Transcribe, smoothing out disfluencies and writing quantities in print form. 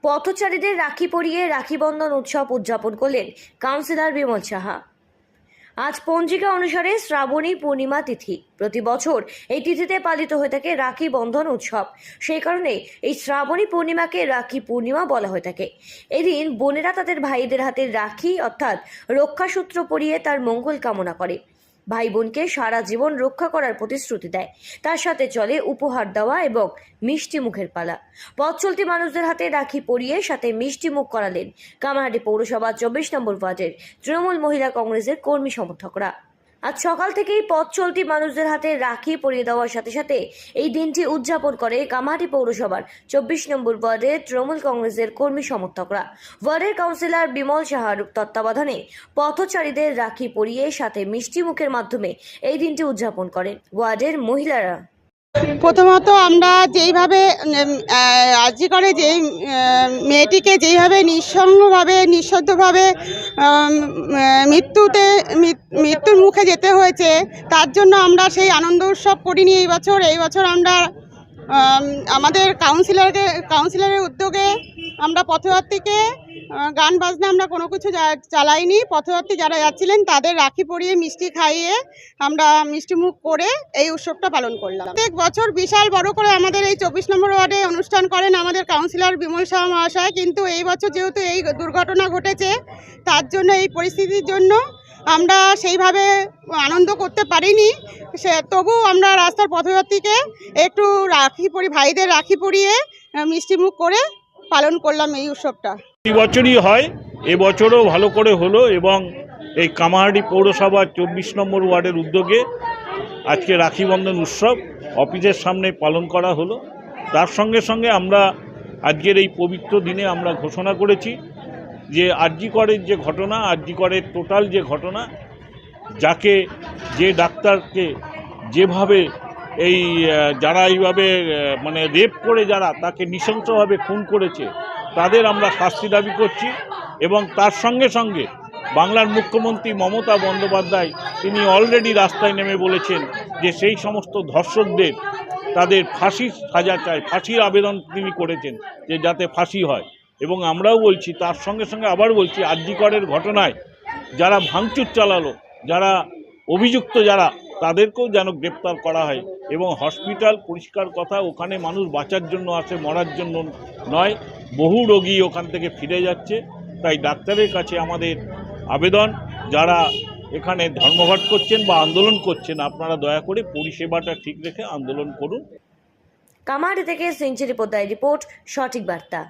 পথচারীদের রাখি পরিয়ে রাখি বন্ধন উৎসব উদযাপন করলেন কাউন্সিলর বিমল সাহা। আজ পঞ্জিকা অনুসারে শ্রাবণী পূর্ণিমা তিথি। প্রতি বছর এই তিথিতে পালিত হয়ে থাকে রাখি বন্ধন উৎসব। সেই কারণে এই শ্রাবণী পূর্ণিমাকে রাখি পূর্ণিমা বলা হয়ে থাকে। এদিন বোনেরা তাদের ভাইদের হাতে রাখি অর্থাৎ রক্ষাসূত্র পরিয়ে তার মঙ্গল কামনা করে, ভাই বোনকে সারা জীবন রক্ষা করার প্রতিশ্রুতি দেয়। তার সাথে চলে উপহার দেওয়া এবং মিষ্টি মুখের পালা। পথ চলতি মানুষদের হাতে রাখি পরিয়ে সাথে মিষ্টি মুখ করালেন কামারহাটি পৌরসভা 24 নম্বর ওয়ার্ডের তৃণমূল মহিলা কংগ্রেসের কর্মী সমর্থকরা। আজ সকাল থেকেই পথ চলতি মানুষদের হাতে রাখি পরিয়ে দেওয়ার সাথে সাথে এই দিনটি উদযাপন করে কামারহাটি পৌরসভার 24 নম্বর ওয়ার্ডের তৃণমূল কংগ্রেসের কর্মী সমর্থকরা। ওয়ার্ডের কাউন্সিলর বিমল সাহার তত্ত্বাবধানে পথচারীদের রাখি পরিয়ে সাথে মিষ্টি মুখের মাধ্যমে এই দিনটি উদযাপন করেন ওয়ার্ডের মহিলারা। প্রথমত আমরা যেইভাবে আর্জি করে যেই মেয়েটিকে যেইভাবে নিঃসঙ্গভাবে নিঃশব্দভাবে মৃত্যুর মুখে যেতে হয়েছে, তার জন্য আমরা সেই আনন্দ উৎসব করিনি এই বছর আমরা আমাদের কাউন্সিলরের উদ্যোগে আমরা পথযাত্রীকে গান বাজনা আমরা কোনো কিছু চালাইনি। পথযাত্রী যারা যাচ্ছিলেন তাদের রাখি পরিয়ে মিষ্টি খাইয়ে আমরা মিষ্টি মুখ করে এই উৎসবটা পালন করলাম। প্রত্যেক বছর বিশাল বড় করে আমাদের এই 24 নম্বর ওয়ার্ডে অনুষ্ঠান করেন আমাদের কাউন্সিলর বিমল সাহা মহাশয়, কিন্তু এই বছর যেহেতু এই দুর্ঘটনা ঘটেছে তার জন্য এই পরিস্থিতির জন্য আমরা সেইভাবে আনন্দ করতে পারিনি। তবু আমরা রাস্তার পথযাত্রীকে একটু ভাইদের রাখি পরিয়ে মিষ্টি মুখ করে পালন করলাম এই উৎসবটা। এই বছরই হয়, এবছরও ভালো করে হলো এবং এই কামারহাটি পৌরসভার 24 নম্বর ওয়ার্ডের উদ্যোগে আজকে রাখি বন্ধন উৎসব অফিসের সামনে পালন করা হলো। তার সঙ্গে সঙ্গে আমরা আজকের এই পবিত্র দিনে আমরা ঘোষণা করেছি যে আরজিকরের যে ঘটনা, আরজিকরের টোটাল যে ঘটনা, যাকে যে ডাক্তারকে যেভাবে যারা এইভাবে রেপ করে যারা তাকে নৃশংসভাবে খুন করেছে তাদের আমরা শাস্তি দাবি করছি। এবং তার সঙ্গে সঙ্গে বাংলার মুখ্যমন্ত্রী মমতা বন্দ্যোপাধ্যায় তিনি অলরেডি রাস্তায় নেমে বলেছেন যে সেই সমস্ত ধর্ষকদের তাদের ফাঁসির সাজা চায়, ফাঁসির আবেদন তিনি করেছেন যে যাতে ফাঁসি হয়। এবং আমরাও বলছি, তার সঙ্গে সঙ্গে আবার বলছি, আরজিকরের ঘটনায় যারা ভাঙচুর চালালো, যারা অভিযুক্ত যারা, তাদেরকেও যেন গ্রেপ্তার করা হয়। এবং হসপিটাল পরিষ্কার কথা, ওখানে মানুষ বাঁচার জন্য আসে, মরার জন্য নয়। বহু রোগী ওখান থেকে ফিরে যাচ্ছে। তাই ডাক্তারের কাছে আমাদের আবেদন, যারা এখানে ধর্মঘট করছেন বা আন্দোলন করছেন, আপনারা দয়া করে পরিষেবাটা ঠিক রেখে আন্দোলন করুন। কামারহাটি থেকে সেঞ্চুরি পোদ্দার রিপোর্ট, সঠিক বার্তা।